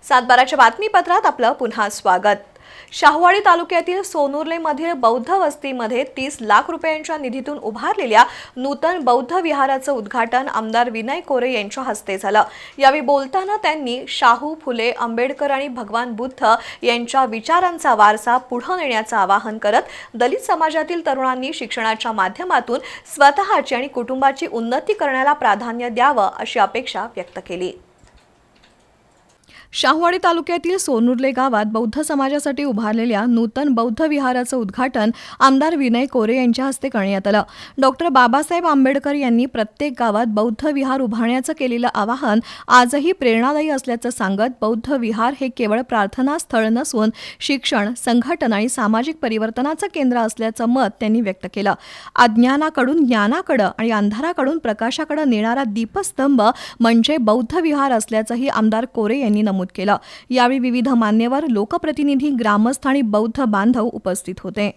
सातबाराच्या बातमीपत्रात आपलं पुन्हा स्वागत। शाहूवाडी तालुक्यातील सोनुर्लेमधील बौद्ध वस्तीमध्ये 30 लाख रुपयांच्या निधीतून उभारलेल्या नूतन बौद्ध विहाराचं उद्घाटन आमदार विनय कोरे यांच्या हस्ते झालं। यावेळी बोलताना त्यांनी शाहू, फुले, आंबेडकर आणि भगवान बुद्ध यांच्या विचारांचा वारसा पुढे नेण्याचं आवाहन करत दलित समाजातील तरुणांनी शिक्षणाच्या माध्यमातून स्वतःची आणि कुटुंबाची उन्नती करण्याला प्राधान्य द्यावं अशी अपेक्षा व्यक्त केली। शाहूवाडी तालुक्यातील सोनुर्ले गावात बौद्ध समाजासाठी उभारलेल्या नूतन बौद्ध विहाराचं उद्घाटन आमदार विनय कोरे यांच्या हस्ते करण्यात आलं। डॉक्टर बाबासाहेब आंबेडकर यांनी प्रत्येक गावात बौद्ध विहार उभारण्याचं केलेलं आवाहन आजही प्रेरणादायी असल्याचं सांगत बौद्ध विहार हे केवळ प्रार्थना स्थळ नसून शिक्षण, संघटन आणि सामाजिक परिवर्तनाचं केंद्र असल्याचं मत त्यांनी व्यक्त केलं। अज्ञानाकडून ज्ञानाकडे आणि अंधाराकडून प्रकाशाकडे नेणारा दीपस्तंभ म्हणजे बौद्ध विहार असल्याचंही आमदार कोरे यांनी नमूद केलं। यावेळी विविध मान्यवर, लोकप्रतिनिधी, ग्रामस्थ आणि बौद्ध बांधव उपस्थित होते।